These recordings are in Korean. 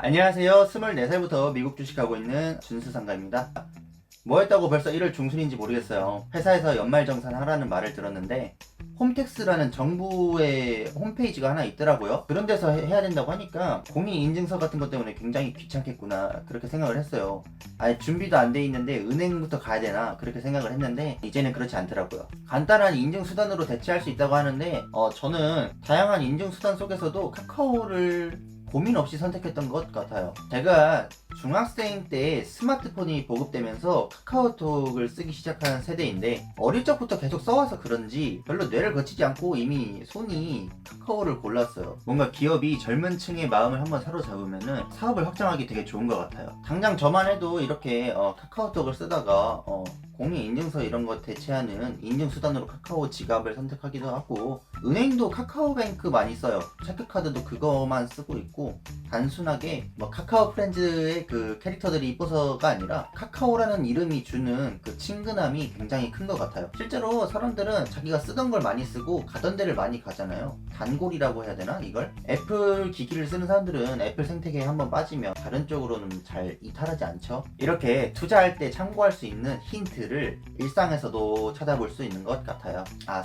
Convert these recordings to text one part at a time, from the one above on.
안녕하세요. 24살부터 미국 주식하고 있는 준수상가입니다. 뭐 했다고 벌써 1월 중순인지 모르겠어요. 회사에서 연말정산 하라는 말을 들었는데 홈택스라는 정부의 홈페이지가 하나 있더라고요. 그런 데서 해야 된다고 하니까 공인인증서 같은 것 때문에 굉장히 귀찮겠구나 그렇게 생각을 했어요. 아예 준비도 안 돼 있는데 은행부터 가야 되나 그렇게 생각을 했는데 이제는 그렇지 않더라고요. 간단한 인증수단으로 대체할 수 있다고 하는데 저는 다양한 인증수단 속에서도 카카오를 고민 없이 선택했던 것 같아요. 제가 중학생 때 스마트폰이 보급되면서 카카오톡을 쓰기 시작한 세대인데 어릴 적부터 계속 써와서 그런지 별로 뇌를 거치지 않고 이미 손이 카카오를 골랐어요. 뭔가 기업이 젊은 층의 마음을 한번 사로잡으면은 사업을 확장하기 되게 좋은 것 같아요. 당장 저만 해도 이렇게 카카오톡을 쓰다가 공인인증서 이런 거 대체하는 인증수단으로 카카오 지갑을 선택하기도 하고, 은행도 카카오뱅크 많이 써요. 체크카드도 그거만 쓰고 있고, 단순하게 뭐 카카오 프렌즈의 그 캐릭터들이 이뻐서가 아니라 카카오라는 이름이 주는 그 친근함이 굉장히 큰 것 같아요. 실제로 사람들은 자기가 쓰던 걸 많이 쓰고 가던 데를 많이 가잖아요. 단골이라고 해야 되나 이걸? 애플 기기를 쓰는 사람들은 애플 생태계에 한번 빠지면 다른 쪽으로는 잘 이탈하지 않죠. 이렇게 투자할 때 참고할 수 있는 힌트를 일상에서도 찾아볼 수 있는 것 같아요.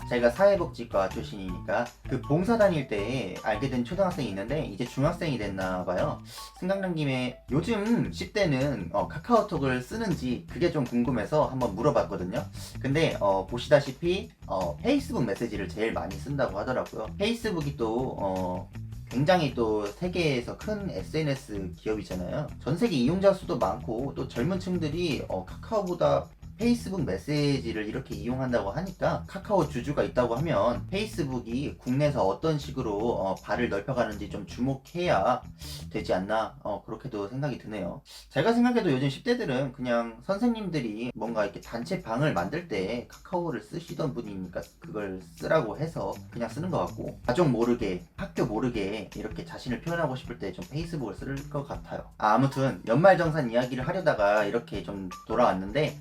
제가 사회복지과 출신이니까 그 봉사 다닐 때 알게 된 초등학생이 있는데 이제 중학생이 됐나 봐요. 생각난 김에 요즘 10대는 카카오톡을 쓰는지 그게 좀 궁금해서 한번 물어봤거든요. 근데 보시다시피 페이스북 메시지를 제일 많이 쓴다고 하더라고요. 페이스북이 또 굉장히 또 세계에서 큰 SNS 기업이잖아요. 전 세계 이용자 수도 많고 또 젊은 층들이 카카오보다 페이스북 메시지를 이렇게 이용한다고 하니까 카카오 주주가 있다고 하면 페이스북이 국내에서 어떤 식으로 발을 넓혀가는지 좀 주목해야 되지 않나 그렇게도 생각이 드네요. 제가 생각해도 요즘 10대들은 그냥 선생님들이 뭔가 이렇게 단체방을 만들 때 카카오를 쓰시던 분이니까 그걸 쓰라고 해서 그냥 쓰는 것 같고, 가족 모르게 학교 모르게 이렇게 자신을 표현하고 싶을 때 좀 페이스북을 쓸 것 같아요. 아무튼 연말정산 이야기를 하려다가 이렇게 좀 돌아왔는데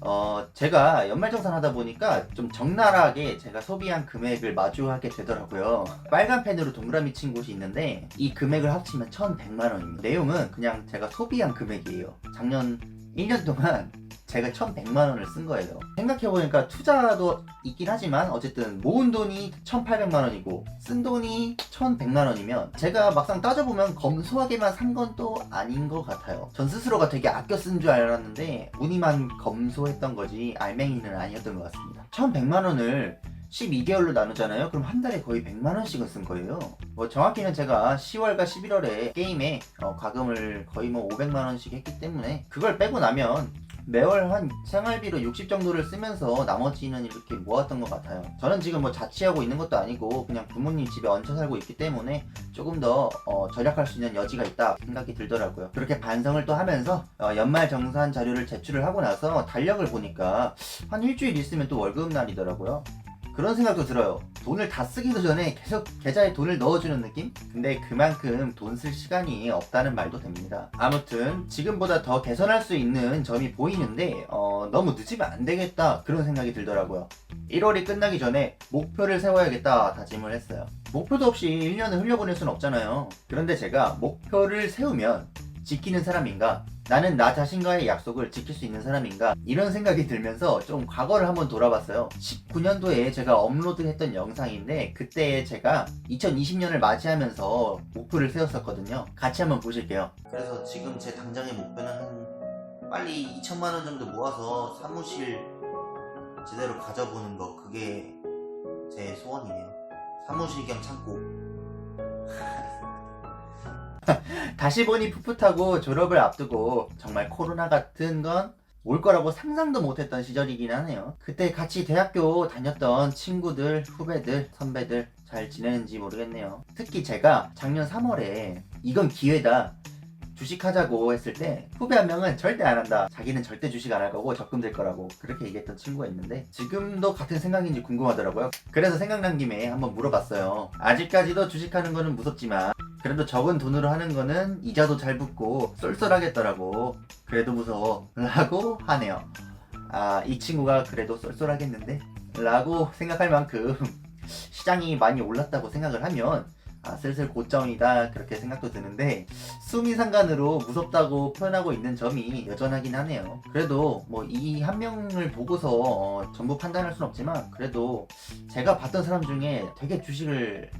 제가 연말정산 하다 보니까 좀 적나라하게 제가 소비한 금액을 마주하게 되더라고요. 빨간 펜으로 동그라미 친 곳이 있는데 이 금액을 합치면 1,100만원입니다. 내용은 그냥 제가 소비한 금액이에요. 작년 1년 동안 제가 1,100만원을 쓴 거예요. 생각해보니까 투자도 있긴 하지만 어쨌든 모은 돈이 1,800만원이고 쓴 돈이 1,100만원이면 제가 막상 따져보면 검소하게만 산 건 또 아닌 것 같아요. 전 스스로가 되게 아껴 쓴 줄 알았는데 무늬만 검소했던 거지 알맹이는 아니었던 것 같습니다. 1,100만원을 12개월로 나누잖아요. 그럼 한 달에 거의 100만원씩은 쓴 거예요. 정확히는 제가 10월과 11월에 게임에 과금을 거의 500만원씩 했기 때문에 그걸 빼고 나면 매월 한 생활비로 60 정도를 쓰면서 나머지는 이렇게 모았던 것 같아요. 저는 지금 자취하고 있는 것도 아니고 그냥 부모님 집에 얹혀 살고 있기 때문에 조금 더 절약할 수 있는 여지가 있다 생각이 들더라고요. 그렇게 반성을 또 하면서 연말 정산 자료를 제출을 하고 나서 달력을 보니까 한 일주일 있으면 또 월급날이더라고요. 그런 생각도 들어요. 돈을 다 쓰기도 전에 계속 계좌에 돈을 넣어주는 느낌? 근데 그만큼 돈 쓸 시간이 없다는 말도 됩니다. 아무튼 지금보다 더 개선할 수 있는 점이 보이는데 너무 늦으면 안 되겠다 그런 생각이 들더라고요. 1월이 끝나기 전에 목표를 세워야겠다 다짐을 했어요. 목표도 없이 1년을 흘려보낼 순 없잖아요. 그런데 제가 목표를 세우면 지키는 사람인가? 나는 나 자신과의 약속을 지킬 수 있는 사람인가? 이런 생각이 들면서 좀 과거를 한번 돌아봤어요. 19년도에 제가 업로드했던 영상인데 그때 제가 2020년을 맞이하면서 목표를 세웠었거든요. 같이 한번 보실게요. 그래서 지금 제 당장의 목표는 빨리 2천만원 정도 모아서 사무실 제대로 가져보는 거, 그게 제 소원이네요. 사무실 겸 창고. 다시 보니 풋풋하고 졸업을 앞두고 정말 코로나 같은 건 올 거라고 상상도 못했던 시절이긴 하네요. 그때 같이 대학교 다녔던 친구들, 후배들, 선배들 잘 지내는지 모르겠네요. 특히 제가 작년 3월에 이건 기회다, 주식하자고 했을 때 후배 한 명은 절대 안 한다, 자기는 절대 주식 안 할 거고 적금 될 거라고 그렇게 얘기했던 친구가 있는데 지금도 같은 생각인지 궁금하더라고요. 그래서 생각난 김에 한번 물어봤어요. 아직까지도 주식하는 거는 무섭지만 그래도 적은 돈으로 하는 거는 이자도 잘 붙고 쏠쏠하겠더라고. 그래도 무서워 라고 하네요. 이 친구가 그래도 쏠쏠하겠는데? 라고 생각할 만큼 시장이 많이 올랐다고 생각을 하면 슬슬 고점이다 그렇게 생각도 드는데 수미상관으로 무섭다고 표현하고 있는 점이 여전하긴 하네요. 그래도 뭐 이 한 명을 보고서 전부 판단할 순 없지만 그래도 제가 봤던 사람 중에 되게 주식을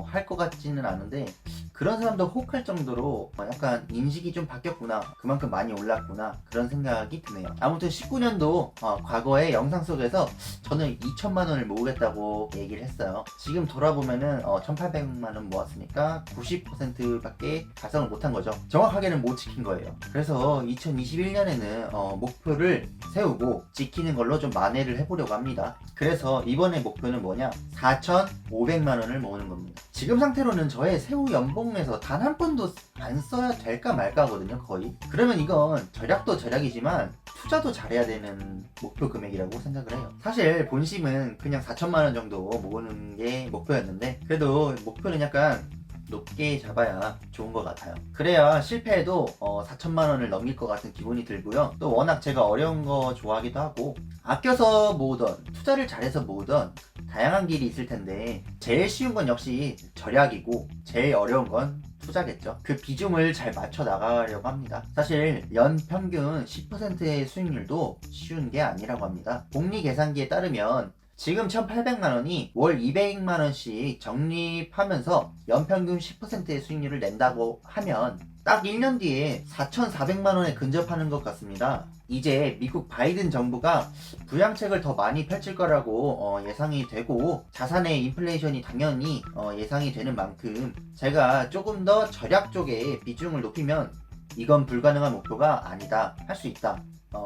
할 것 같지는 않은데 그런 사람도 혹할 정도로 약간 인식이 좀 바뀌었구나, 그만큼 많이 올랐구나 그런 생각이 드네요. 아무튼 19년도 과거의 영상 속에서 저는 2천만 원을 모으겠다고 얘기를 했어요. 지금 돌아보면은 1,800만 원 모았으니까 90%밖에 달성을 못한 거죠. 정확하게는 못 지킨 거예요. 그래서 2021년에는 목표를 세우고 지키는 걸로 좀 만회를 해보려고 합니다. 그래서 이번에 목표는 뭐냐, 4,500만 원을 모으는 겁니다. 지금 상태로는 저의 세후 연봉에서 단 한 푼도 안 써야 될까 말까 하거든요, 거의. 그러면 이건 절약도 절약이지만 투자도 잘해야 되는 목표 금액이라고 생각을 해요. 사실 본심은 그냥 4천만 원 정도 모으는 게 목표였는데 그래도 목표는 약간 높게 잡아야 좋은 것 같아요. 그래야 실패해도 4천만 원을 넘길 것 같은 기분이 들고요. 또 워낙 제가 어려운 거 좋아하기도 하고 아껴서 모으던, 투자를 잘해서 모으던 다양한 길이 있을 텐데 제일 쉬운 건 역시 절약이고 제일 어려운 건 투자겠죠. 그 비중을 잘 맞춰 나가려고 합니다. 사실 연 평균 10%의 수익률도 쉬운 게 아니라고 합니다. 복리 계산기에 따르면 지금 1,800만 원이 월 200만 원씩 적립하면서 연평균 10%의 수익률을 낸다고 하면 딱 1년 뒤에 4,400만 원에 근접하는 것 같습니다. 이제 미국 바이든 정부가 부양책을 더 많이 펼칠 거라고 예상이 되고 자산의 인플레이션이 당연히 예상이 되는 만큼 제가 조금 더 절약 쪽에 비중을 높이면 이건 불가능한 목표가 아니다, 할 수 있다,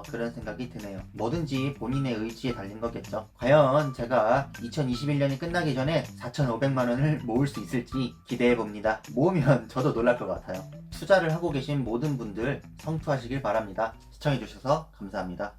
그런 생각이 드네요. 뭐든지 본인의 의지에 달린 거겠죠. 과연 제가 2021년이 끝나기 전에 4,500만 원을 모을 수 있을지 기대해 봅니다. 모으면 저도 놀랄 것 같아요. 투자를 하고 계신 모든 분들 성투하시길 바랍니다. 시청해 주셔서 감사합니다.